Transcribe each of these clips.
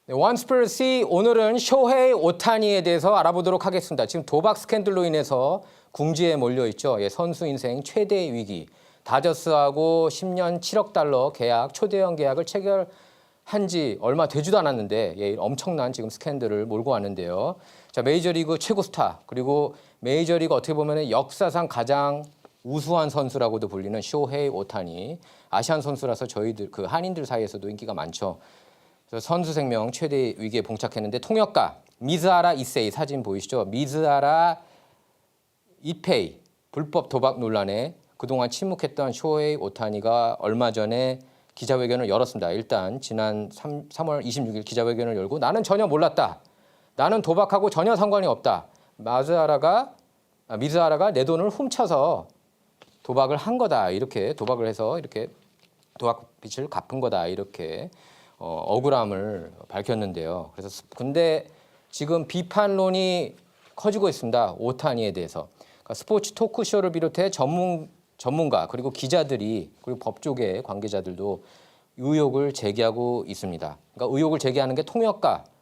네, 원스피러시 오늘은 쇼헤이 오타니에 대해서 알아보도록 하겠습니다. 지금 도박 스캔들로 인해서 궁지에 몰려있죠. 예, 선수 인생 최대 위기. 다저스하고 10년 7억 달러 계약, 초대형 계약을 체결한 지 얼마 되지도 않았는데 예, 엄청난 지금 스캔들을 몰고 왔는데요. 자, 메이저리그 최고 스타 그리고 메이저리그 어떻게 보면 역사상 가장 우수한 선수라고도 불리는 쇼헤이 오타니. 아시안 선수라서 저희들 그 한인들 사이에서도 인기가 많죠. 선수 생명 최대 위기에 봉착했는데 통역가 미즈하라 이세이 사진 보이시죠? 미즈하라 이페이 불법 도박 논란에 그동안 침묵했던 쇼헤이 오타니가 얼마 전에 기자회견을 열었습니다. 일단 지난 3월 26일 기자회견을 열고 나는 전혀 몰랐다. 나는 도박하고 전혀 상관이 없다. 미즈하라가 내 돈을 훔쳐서 도박을 한 거다. 이렇게 도박을 해서 이렇게 도박 빚을 갚은 거다. 이렇게 억울함을 밝혔는데요. 그래서 근데 지금 비판론이 커지고 있습니다. 오타니에 대해서. 그러니까 스포츠 토크쇼를 비롯해 전문가 그리고 기자들이 그리고 법조계 관계자들도 의혹을 제기하고 있습니다. 그러니까 의혹을 제기하는 게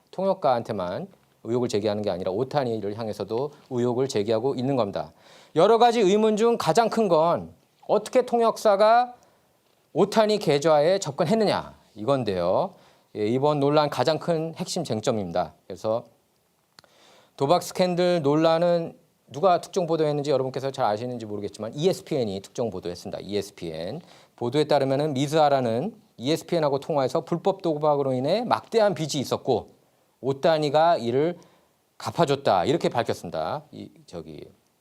통역가한테만 의혹을 제기하는 게 아니라 오타니를 향해서도 의혹을 제기하고 있는 겁니다. 여러 가지 의문 중 가장 큰 건 어떻게 통역사가 오타니 계좌에 접근했느냐 이건데요. 예, 이번 논란 가장 큰 핵심 쟁점입니다. 그래서 도박 스캔들 논란은 누가 특정 보도했는지 여러분께서 잘 아시는지 모르겠지만 ESPN이 특정 보도했습니다. ESPN. 보도에 따르면 미즈하라는 ESPN하고 통화해서 불법 도박으로 인해 막대한 빚이 있었고 오타니가 이를 갚아줬다 이렇게 밝혔습니다.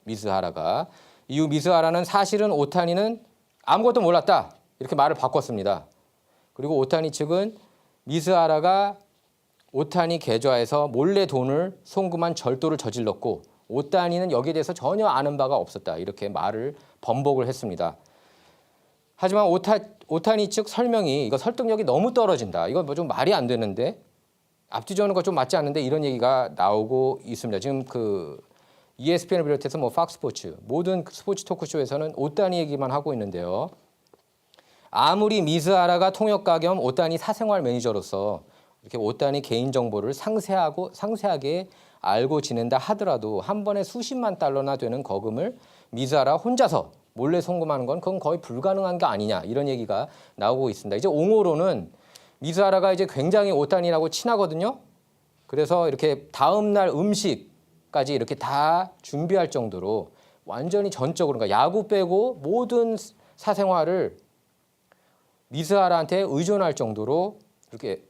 미즈하라가. 이후 미즈하라는 사실은 오타니는 아무것도 몰랐다 이렇게 말을 바꿨습니다. 그리고 오타니 측은 미즈하라가 오타니 계좌에서 몰래 돈을 송금한 절도를 저질렀고 오타니는 여기에 대해서 전혀 아는 바가 없었다. 이렇게 말을 번복을 했습니다. 하지만 오타니 측 설명이 이거 설득력이 너무 떨어진다. 이거 뭐 좀 말이 안 되는데 앞뒤적으로 좀 맞지 않는데 이런 얘기가 나오고 있습니다. 지금 그 ESPN을 비롯해서 뭐 팍스포츠 모든 스포츠 토크쇼에서는 오타니 얘기만 하고 있는데요. 아무리 미즈하라가 통역가 겸 오타니 사생활 매니저로서 이렇게 오타니 개인 정보를 상세하게 알고 지낸다 하더라도 한 번에 수십만 달러나 되는 거금을 미즈하라 혼자서 몰래 송금하는 건 그건 거의 불가능한 게 아니냐 이런 얘기가 나오고 있습니다. 이제 옹호로는 미즈하라가 이제 굉장히 오타니라고 친하거든요. 그래서 이렇게 다음 날 음식까지 이렇게 다 준비할 정도로 완전히 전적으로 그러니까 야구 빼고 모든 사생활을 미즈하라한테 의존할 정도로 이렇게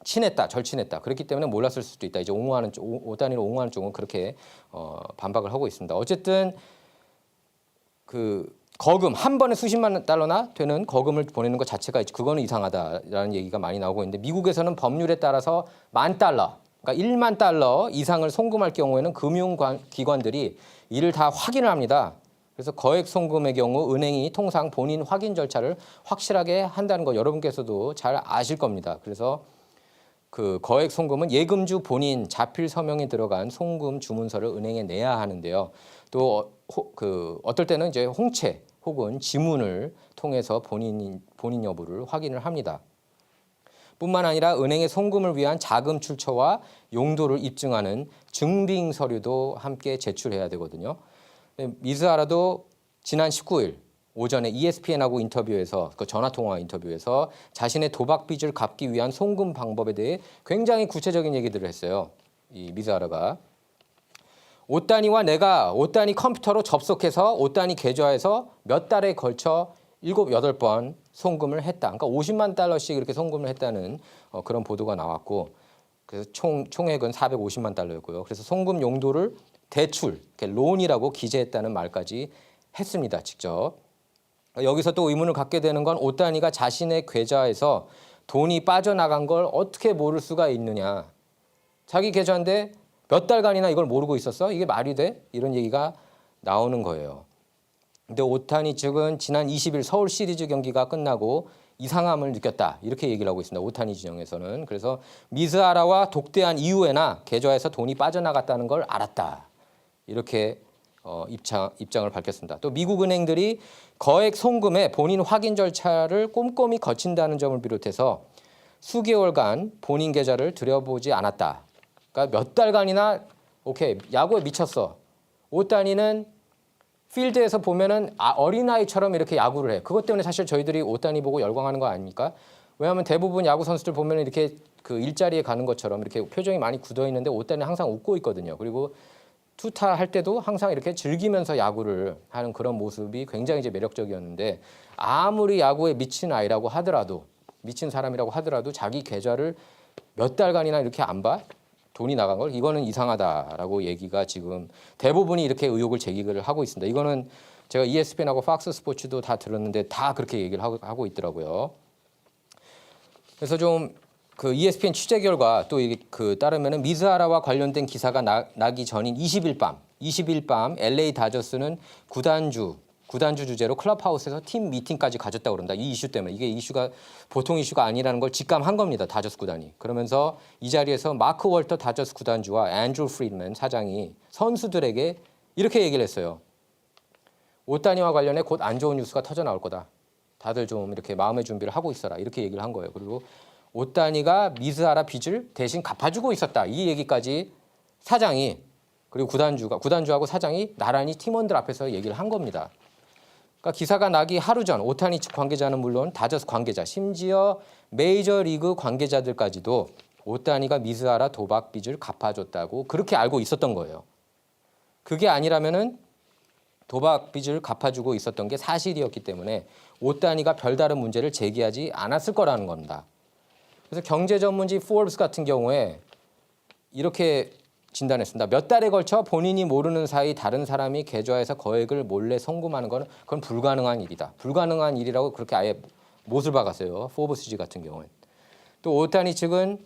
절친했다. 그렇기 때문에 몰랐을 수도 있다. 이제 오타니를 옹호하는 쪽은 그렇게 반박을 하고 있습니다. 어쨌든 그 거금 한 번에 수십만 달러나 되는 거금을 보내는 것 자체가 그거는 이상하다라는 얘기가 많이 나오고 있는데 미국에서는 법률에 따라서 10,000달러, 그러니까 10,000,000 달러 이상을 송금할 경우에는 금융기관들이 이를 다 확인을 합니다. 그래서 거액 송금의 경우 은행이 통상 본인 확인 절차를 확실하게 한다는 거 여러분께서도 잘 아실 겁니다. 그래서 그 거액 송금은 예금주 본인 자필 서명이 들어간 송금 주문서를 은행에 내야 하는데요. 또 어떨 때는 이제 홍채 혹은 지문을 통해서 본인 여부를 확인을 합니다. 뿐만 아니라 은행의 송금을 위한 자금 출처와 용도를 입증하는 증빙 서류도 함께 제출해야 되거든요. 미즈하라도 지난 19일 오전에 ESPN하고 인터뷰에서 그 전화통화 인터뷰에서 자신의 도박 빚을 갚기 위한 송금 방법에 대해 굉장히 구체적인 얘기들을 했어요. 이 미즈하라가 오타니와 내가 오타니 컴퓨터로 접속해서 오타니 계좌에서 몇 달에 걸쳐 7, 8번 송금을 했다. 그러니까 50만 달러씩 이렇게 송금을 했다는 그런 보도가 나왔고 그래서 총액은 450만 달러였고요. 그래서 송금 용도를 대출, 론이라고 기재했다는 말까지 했습니다. 직접. 여기서 또 의문을 갖게 되는 건 오타니가 자신의 계좌에서 돈이 빠져나간 걸 어떻게 모를 수가 있느냐. 자기 계좌인데 몇 달간이나 이걸 모르고 있었어? 이게 말이 돼? 이런 얘기가 나오는 거예요. 근데 오타니 측은 지난 20일 서울 시리즈 경기가 끝나고 이상함을 느꼈다. 이렇게 얘기를 하고 있습니다. 오타니 진영에서는. 그래서 미즈하라와 독대한 이후에나 계좌에서 돈이 빠져나갔다는 걸 알았다. 이렇게 입장을 밝혔습니다. 또 미국 은행들이 거액 송금에 본인 확인 절차를 꼼꼼히 거친다는 점을 비롯해서 수개월간 본인 계좌를 들여보지 않았다. 그러니까 몇 달간이나 오케이 야구에 미쳤어. 오타니는 필드에서 보면은 어린아이처럼 이렇게 야구를 해. 그것 때문에 사실 저희들이 오타니 보고 열광하는 거 아닙니까? 왜냐하면 대부분 야구 선수들 보면 이렇게 그 일자리에 가는 것처럼 이렇게 표정이 많이 굳어 있는데 오타니 항상 웃고 있거든요. 그리고 투타 할 때도 항상 이렇게 즐기면서 야구를 하는 그런 모습이 굉장히 이제 매력적이었는데 아무리 야구에 미친 아이라고 하더라도 미친 사람이라고 하더라도 자기 계좌를 몇 달간이나 이렇게 안 봐? 돈이 나간 걸 이거는 이상하다라고 얘기가 지금 대부분이 이렇게 의혹을 제기를 하고 있습니다. 이거는 제가 ESPN하고 팍스 스포츠도 다 들었는데 다 그렇게 얘기를 하고 있더라고요. 그래서 좀 그 ESPN 취재 결과 또 그 따르면은 미즈하라와 관련된 기사가 나기 전인 20일 밤 LA 다저스는 구단주 주제로 클럽하우스에서 팀 미팅까지 가졌다고 그런다. 이 이슈 때문에 이게 이슈가 보통 이슈가 아니라는 걸 직감한 겁니다. 다저스 구단이. 그러면서 이 자리에서 마크 월터 다저스 구단주와 앤드루 프리드맨 사장이 선수들에게 이렇게 얘기를 했어요. 오타니와 관련해 곧 안 좋은 뉴스가 터져 나올 거다. 다들 좀 이렇게 마음의 준비를 하고 있어라. 이렇게 얘기를 한 거예요. 그리고 오타니가 미즈하라 빚을 대신 갚아주고 있었다. 이 얘기까지 사장이 그리고 구단주하고 사장이 나란히 팀원들 앞에서 얘기를 한 겁니다. 그러니까 기사가 나기 하루 전 오타니 측 관계자는 물론 다저스 관계자 심지어 메이저리그 관계자들까지도 오타니가 미즈하라 도박 빚을 갚아줬다고 그렇게 알고 있었던 거예요. 그게 아니라면은 도박 빚을 갚아주고 있었던 게 사실이었기 때문에 오타니가 별다른 문제를 제기하지 않았을 거라는 겁니다. 그래서 경제 전문지 포브스 같은 경우에 이렇게 진단했습니다. 몇 달에 걸쳐 본인이 모르는 사이 다른 사람이 계좌에서 거액을 몰래 송금하는 건 그건 불가능한 일이다. 불가능한 일이라고 그렇게 아예 못을 박았어요. 포브스지 같은 경우는. 또 오타니 측은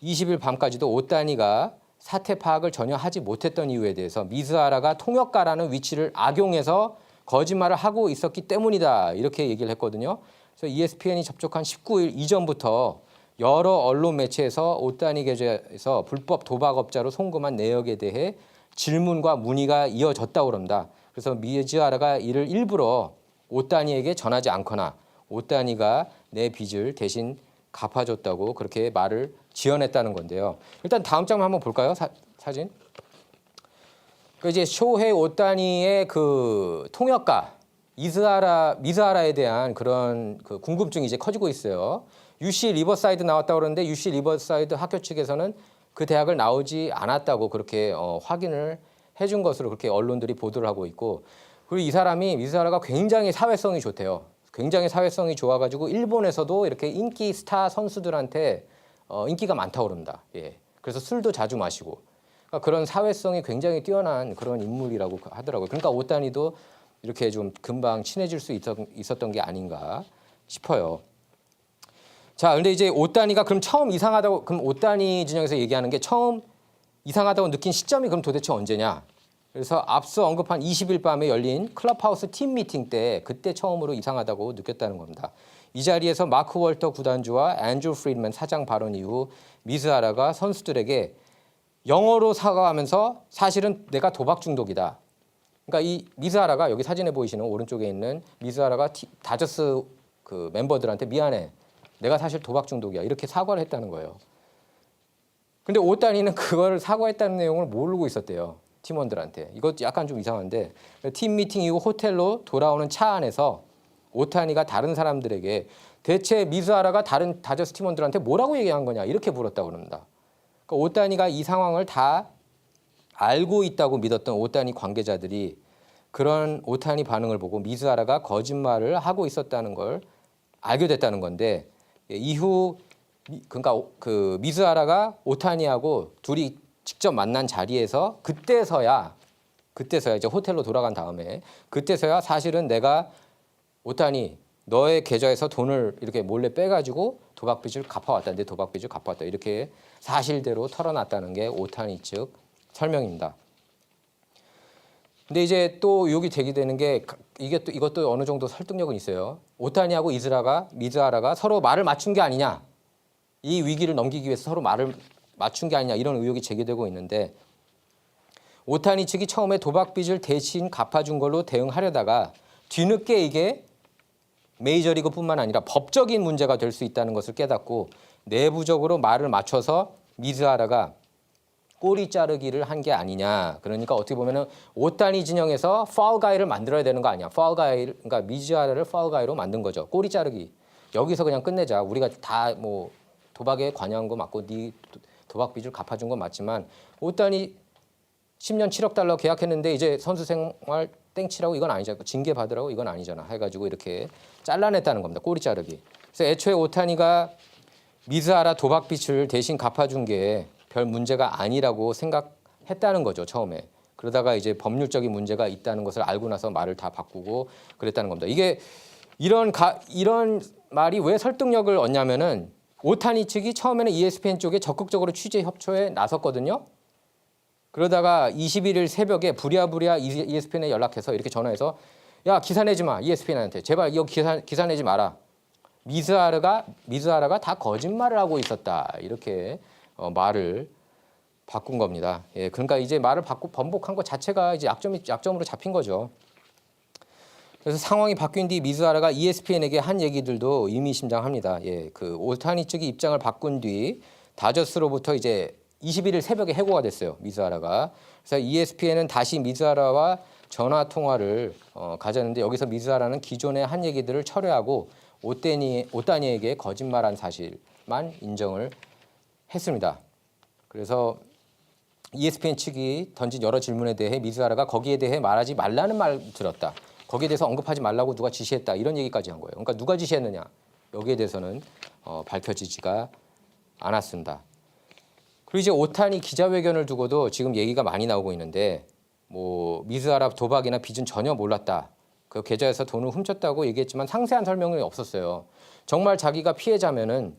20일 밤까지도 오타니가 사태 파악을 전혀 하지 못했던 이유에 대해서 미즈하라가 통역가라는 위치를 악용해서 거짓말을 하고 있었기 때문이다. 이렇게 얘기를 했거든요. 그래서 ESPN이 접촉한 19일 이전부터 여러 언론 매체에서 오타니 계좌에서 불법 도박업자로 송금한 내역에 대해 질문과 문의가 이어졌다고 합니다. 그래서 미즈하라가 이를 일부러 오타니에게 전하지 않거나 오타니가 내 빚을 대신 갚아줬다고 그렇게 말을 지어냈다는 건데요. 일단 다음 장면 한번 볼까요? 사진. 그 이제 쇼헤이 오타니의 그 통역가 미즈하라에 대한 그런 그 궁금증이 이제 커지고 있어요. UC 리버사이드 나왔다고 그러는데 UC 리버사이드 학교 측에서는 그 대학을 나오지 않았다고 그렇게 확인을 해준 것으로 그렇게 언론들이 보도를 하고 있고 그리고 이 사람이 미즈하라가 굉장히 사회성이 좋대요. 굉장히 사회성이 좋아가지고 일본에서도 이렇게 인기 스타 선수들한테 인기가 많다고 그럽니다. 예. 그래서 술도 자주 마시고 그러니까 그런 사회성이 굉장히 뛰어난 그런 인물이라고 하더라고요. 그러니까 오타니도 이렇게 좀 금방 친해질 수 있었던 게 아닌가 싶어요. 자, 근데 이제 오타니가 그럼 처음 이상하다고 그럼 오타니 진영에서 얘기하는 게 처음 이상하다고 느낀 시점이 그럼 도대체 언제냐? 그래서 앞서 언급한 20일 밤에 열린 클럽하우스 팀 미팅 때 그때 처음으로 이상하다고 느꼈다는 겁니다. 이 자리에서 마크 월터 구단주와 앤드루 프리드맨 사장 발언 이후 미즈하라가 선수들에게 영어로 사과하면서 사실은 내가 도박 중독이다. 그러니까 이 미즈하라가 여기 사진에 보이시는 오른쪽에 있는 미즈하라가 다저스 그 멤버들한테 미안해. 내가 사실 도박 중독이야. 이렇게 사과를 했다는 거예요. 근데 오타니는 그걸 사과했다는 내용을 모르고 있었대요. 팀원들한테. 이것도 약간 좀 이상한데 팀 미팅 이후 호텔로 돌아오는 차 안에서 오타니가 다른 사람들에게 대체 미즈하라가 다른 다저스 팀원들한테 뭐라고 얘기한 거냐 이렇게 물었다고 합니다. 그러니까 오타니가 이 상황을 다 알고 있다고 믿었던 오타니 관계자들이 그런 오타니 반응을 보고 미즈하라가 거짓말을 하고 있었다는 걸 알게 됐다는 건데 이후 그러니까 그 미즈하라가 오타니하고 둘이 직접 만난 자리에서 그때서야 이제 호텔로 돌아간 다음에 그때서야 사실은 내가 오타니 너의 계좌에서 돈을 이렇게 몰래 빼가지고 도박빚을 갚아왔다. 내 도박빚을 갚아왔다. 이렇게 사실대로 털어놨다는 게 오타니 측 설명입니다. 근데 이제 또 의혹이 제기되는 게 이것도 어느 정도 설득력은 있어요. 오타니하고 미즈하라가 서로 말을 맞춘 게 아니냐. 이 위기를 넘기기 위해서 서로 말을 맞춘 게 아니냐 이런 의혹이 제기되고 있는데 오타니 측이 처음에 도박빚을 대신 갚아준 걸로 대응하려다가 뒤늦게 이게 메이저리그뿐만 아니라 법적인 문제가 될 수 있다는 것을 깨닫고 내부적으로 말을 맞춰서 미즈하라가 꼬리 자르기를 한 게 아니냐. 그러니까 어떻게 보면은 오타니 진영에서 파울 가이를 만들어야 되는 거 아니야. 파울 가이, 그러니까 미즈하라를 파울 가이로 만든 거죠. 꼬리 자르기. 여기서 그냥 끝내자. 우리가 다 뭐 도박에 관여한 거 맞고 네 도박 빚을 갚아준 건 맞지만 오타니 10년 7억 달러 계약했는데 이제 선수 생활 땡치라고 이건 아니잖아. 징계 받으라고 이건 아니잖아. 해가지고 이렇게 잘라냈다는 겁니다. 꼬리 자르기. 그래서 애초에 오타니가 미즈하라 도박 빚을 대신 갚아준 게 별 문제가 아니라고 생각했다는 거죠. 처음에. 그러다가 이제 법률적인 문제가 있다는 것을 알고 나서 말을 다 바꾸고 그랬다는 겁니다. 이게 이런 말이 왜 설득력을 얻냐면은 오타니 측이 처음에는 ESPN 쪽에 적극적으로 취재 협조에 나섰거든요. 그러다가 21일 새벽에 부랴부랴 ESPN에 연락해서 이렇게 전화해서 야 기사 내지 마 ESPN한테 제발 이거 기사 내지 마라. 미즈하라가 다 거짓말을 하고 있었다 이렇게 말을 바꾼 겁니다. 예, 그러니까 이제 말을 번복한 것 자체가 이제 약점으로 잡힌 거죠. 그래서 상황이 바뀐 뒤 미즈하라가 ESPN에게 한 얘기들도 의미심장합니다. 예, 그 오타니 측이 입장을 바꾼 뒤 다저스로부터 이제 21일 새벽에 해고가 됐어요. 미즈하라가. 그래서 ESPN은 다시 미즈하라와 전화 통화를 가졌는데 여기서 미즈하라는 기존의 한 얘기들을 철회하고 오타니에게 거짓말한 사실만 인정을 했습니다. 그래서 ESPN 측이 던진 여러 질문에 대해 미즈하라가 거기에 대해 말하지 말라는 말 들었다. 거기에 대해서 언급하지 말라고 누가 지시했다. 이런 얘기까지 한 거예요. 그러니까 누가 지시했느냐. 여기에 대해서는 밝혀지지가 않았습니다. 그리고 이제 오타니 기자회견을 두고도 지금 얘기가 많이 나오고 있는데 뭐 미즈하라 도박이나 빚은 전혀 몰랐다. 그 계좌에서 돈을 훔쳤다고 얘기했지만 상세한 설명이 없었어요. 정말 자기가 피해자면은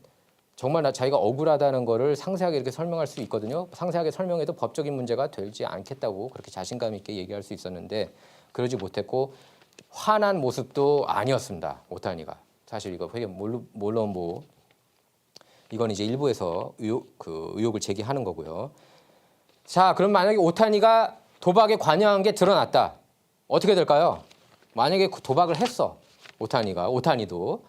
정말 자기가 억울하다는 거를 상세하게 이렇게 설명할 수 있거든요. 상세하게 설명해도 법적인 문제가 되지 않겠다고 그렇게 자신감 있게 얘기할 수 있었는데 그러지 못했고 화난 모습도 아니었습니다. 오타니가. 사실 이거 물론 뭐 이건 이제 일부에서 의혹을 제기하는 거고요. 자, 그럼 만약에 오타니가 도박에 관여한 게 드러났다. 어떻게 될까요? 만약에 도박을 했어. 오타니도.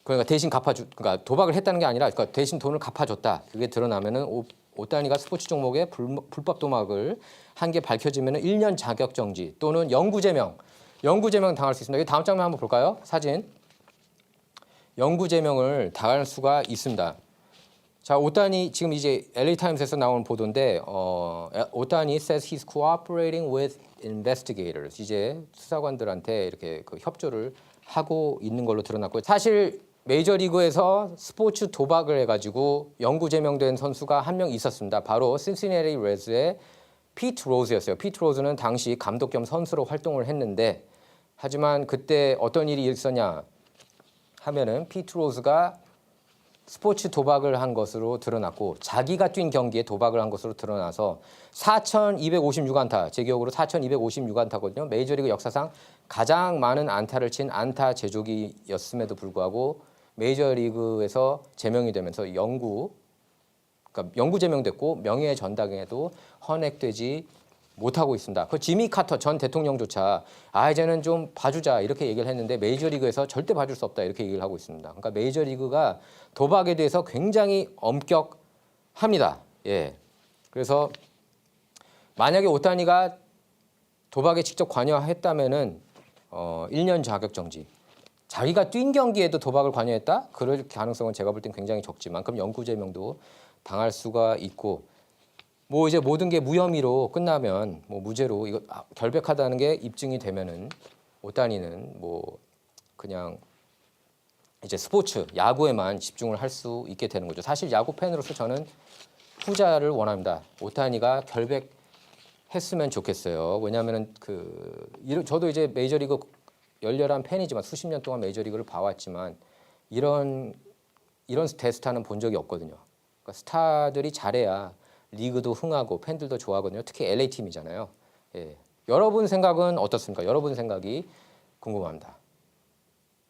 그러니까 대신 그러니까 도박을 했다는 게 아니라 그러니까 대신 돈을 갚아줬다. 그게 드러나면은 오타니가 스포츠 종목에 불법 도박을 한 게 밝혀지면은 1년 자격 정지 또는 영구제명 당할 수 있습니다. 다음 장면 한번 볼까요? 사진. 영구제명을 당할 수가 있습니다. 자, 오타니 지금 이제 LA 타임스에서 나온 보도인데 오타니 says he's cooperating with investigators. 이제 수사관들한테 이렇게 그 협조를 하고 있는 걸로 드러났고요. 사실 메이저리그에서 스포츠 도박을 해가지고 영구 제명된 선수가 한 명 있었습니다. 바로 신시내티 레즈의 피트 로즈였어요. 피트 로즈는 당시 감독 겸 선수로 활동을 했는데 하지만 그때 어떤 일이 있었냐 하면은 피트 로즈가 스포츠 도박을 한 것으로 드러났고 자기가 뛴 경기에 도박을 한 것으로 드러나서 4,256안타, 제 기억으로 4,256안타거든요. 메이저리그 역사상 가장 많은 안타를 친 안타 제조기였음에도 불구하고 메이저리그에서 제명이 되면서 그러니까 영구 제명됐고 명예 전당에도 헌액되지 못하고 있습니다. 그 지미 카터 전 대통령조차 이제는 좀 봐주자 이렇게 얘기를 했는데 메이저리그에서 절대 봐줄 수 없다 이렇게 얘기를 하고 있습니다. 그러니까 메이저리그가 도박에 대해서 굉장히 엄격합니다. 예. 그래서 만약에 오타니가 도박에 직접 관여했다면은 1년 자격 정지. 자기가 뛴 경기에도 도박을 관여했다? 그럴 가능성은 제가 볼 땐 굉장히 적지만 그럼 영구 제명도 당할 수가 있고 뭐 이제 모든 게 무혐의로 끝나면 뭐 무죄로 이거 결백하다는 게 입증이 되면은 오타니는 뭐 그냥 이제 스포츠 야구에만 집중을 할 수 있게 되는 거죠. 사실 야구 팬으로서 저는 후자를 원합니다. 오타니가 결백했으면 좋겠어요. 왜냐하면은 저도 이제 메이저리그 열렬한 팬이지만 수십 년 동안 메이저리그를 봐왔지만 이런 대스타는 본 적이 없거든요. 그러니까 스타들이 잘해야 리그도 흥하고 팬들도 좋아하거든요. 특히 LA 팀이잖아요. 예. 여러분 생각은 어떻습니까? 여러분 생각이 궁금합니다.